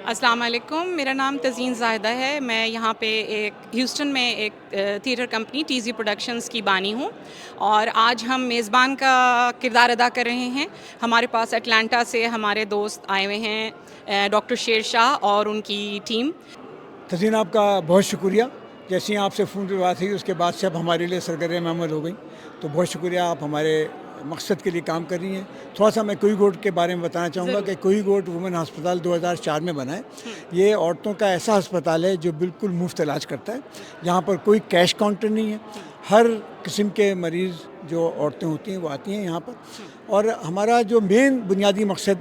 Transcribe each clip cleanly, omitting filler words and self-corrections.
السلام علیکم، میرا نام تزین زاہدہ ہے. میں یہاں پہ ایک ہیوسٹن میں ایک تھیٹر کمپنی ٹیزی پروڈکشنز کی بانی ہوں، اور آج ہم میزبان کا کردار ادا کر رہے ہیں. ہمارے پاس اٹلانٹا سے ہمارے دوست آئے ہوئے ہیں، ڈاکٹر شیر شاہ اور ان کی ٹیم. تزین، آپ کا بہت شکریہ. جیسے آپ سے فون پہ بات ہوئی اس کے بعد سے اب ہمارے لیے سرگرم عمل ہو گئی، تو بہت شکریہ. آپ ہمارے مقصد کے لیے کام کر رہی ہیں. تھوڑا سا میں کوئی گوٹ کے بارے میں بتانا چاہوں گا کہ کوئی گوٹ وومن ہسپتال 2004 میں بنا ہے. یہ عورتوں کا ایسا ہسپتال ہے جو بالکل مفت علاج کرتا ہے. یہاں پر کوئی کیش کاؤنٹر نہیں ہے. ہر قسم کے مریض جو عورتیں ہوتی ہیں وہ آتی ہیں یہاں پر. اور ہمارا جو مین بنیادی مقصد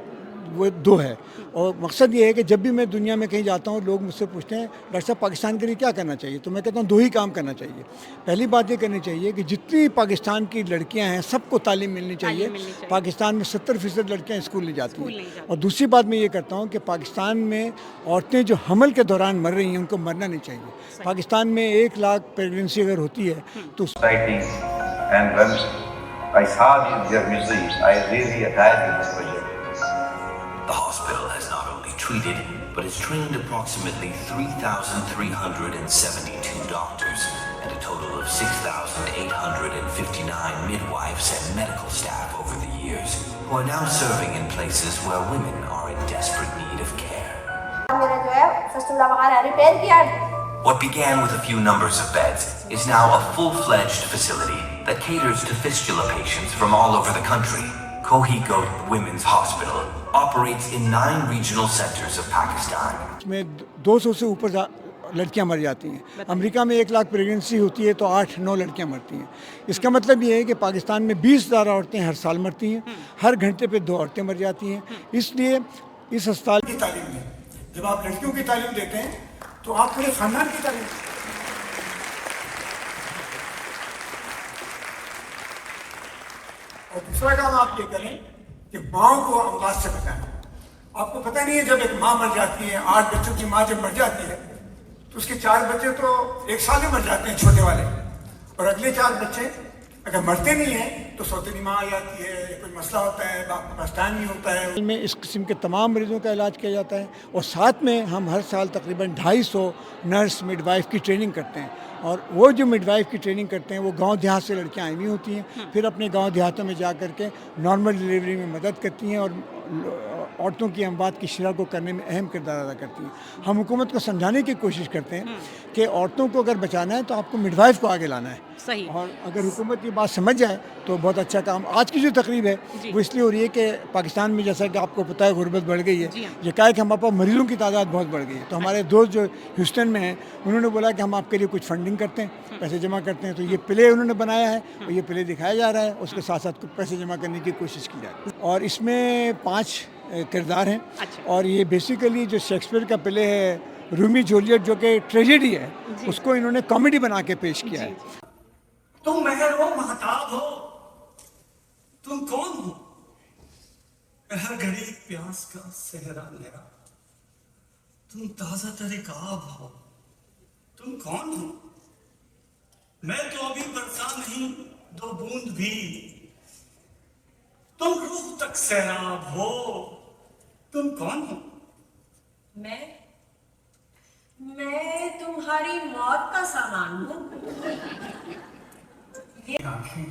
وہ دو ہے، اور مقصد یہ ہے کہ جب بھی میں دنیا میں کہیں جاتا ہوں لوگ مجھ سے پوچھتے ہیں ڈاکٹر صاحب پاکستان کے لیے کیا کرنا چاہیے، تو میں کہتا ہوں دو ہی کام کرنا چاہیے. پہلی بات یہ کرنی چاہیے کہ جتنی پاکستان کی لڑکیاں ہیں سب کو تعلیم ملنی چاہیے. پاکستان میں 70% لڑکیاں اسکول نہیں جاتی ہیں. اور دوسری بات میں یہ کرتا ہوں کہ پاکستان میں عورتیں جو حمل کے دوران مر رہی ہیں ان کو مرنا نہیں چاہیے. پاکستان میں 1 لاکھ پریگننسی اگر ہوتی ہے تو The hospital has not only treated, but has trained approximately 3,372 doctors and a total of 6,859 midwives and medical staff over the years, who are now serving in places where women are in desperate need of care. What began with a few numbers of beds is now a full-fledged facility that caters to fistula patients from all over the country. Kohi Goat Women's Hospital operates in 9 regional centers of Pakistan. میں 200 سے اوپر لڑکیاں مر جاتی ہیں. امریکہ میں 1 lakh pregnancy ہوتی ہے تو 8-9 لڑکیاں مرتی ہیں. اس کا مطلب یہ ہے کہ پاکستان میں 20,000 عورتیں ہر سال مرتی ہیں. ہر گھنٹے پہ 2 عورتیں مر جاتی ہیں. اس لیے اس ہسپتال کی تعلیم دیں. جب آپ لڑکیوں کی تعلیم دیتے ہیں تو آپ پورے خاندان کی تعلیم دیں. اور دوسرا کام آپ یہ کریں کہ ماؤں کو امراض سے بچائیں. آپ کو پتہ نہیں ہے جب ایک ماں مر جاتی ہے، 8 بچوں کی ماں جب مر جاتی ہے تو اس کے 4 بچے تو 1 سال میں مر جاتے ہیں چھوٹے والے، اور اگلے 4 بچے اگر مرتے نہیں ہیں تو سوتیلی ماں آ جاتی ہے، کوئی مسئلہ ہوتا ہے، باپ کے پاس ٹائم نہیں ہوتا ہے. میں اس قسم کے تمام مریضوں کا علاج کیا جاتا ہے، اور ساتھ میں ہم ہر سال تقریباً 250 نرس مڈ وائف کی ٹریننگ کرتے ہیں. اور وہ جو مڈ وائف کی ٹریننگ کرتے ہیں وہ گاؤں دیہات سے لڑکیاں آئی ہوئی ہوتی ہیں، پھر اپنے گاؤں دیہاتوں میں جا کر کے نارمل ڈلیوری میں مدد کرتی ہیں اور عورتوں کی اموات کی شرح کو کرنے میں اہم کردار ادا کرتی ہیں. ہم حکومت کو سمجھانے کی کوشش کرتے ہیں کہ عورتوں کو اگر بچانا ہے تو آپ کو مڈ وائف کو آگے لانا ہے. اور اگر حکومت یہ بات سمجھ جائے تو بہت اچھا کام. آج کی جو تقریب ہے وہ اس لیے ہو رہی ہے کہ پاکستان میں جیسا کہ آپ کو پتہ ہے غربت بڑھ گئی ہے. یہ کہا ہے کہ ہمارے پاس مریضوں کی تعداد بہت بڑھ گئی ہے. تو ہمارے دوست جو ہیوسٹن میں ہیں انہوں نے بولا کہ ہم آپ کے لیے کچھ فنڈنگ کرتے ہیں، پیسے جمع کرتے ہیں. تو یہ پلے انہوں نے بنایا ہے اور یہ پلے دکھایا جا رہا ہے. اس کے ساتھ ساتھ کچھ پیسے جمع کرنے کی کوشش کی جائے. اور اس میں 5 کردار ہیں. اور یہ بیسیکلی جو شیکسپیئر کا پلے ہے رومی جولیٹ جو کہ ٹریجڈی ہے، اس کو انہوں نے کامیڈی بنا کے پیش کیا ہے. تم مہر ہو، مہتاب ہو، تم کون ہو؟ ہر گھڑی پیاس کا صحرا میرا، تم تازہ ترک آب ہو، تم کون ہو؟ میں تو ابھی برسا نہیں 2 بوند بھی، تم روح تک سیراب ہو، تم کون ہو؟ میں تمہاری موت کا سامان ہوں. یہ آنکھیں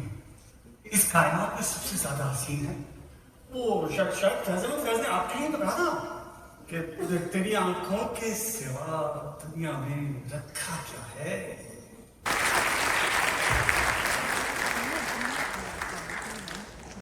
اس کائنات میں سب سے زیادہ حسین ہے. وہ شاید فیض نے آپ کے لیے تو کہا تھا کہ تیری آنکھوں کے سوا دنیا میں رکھا کیا ہے.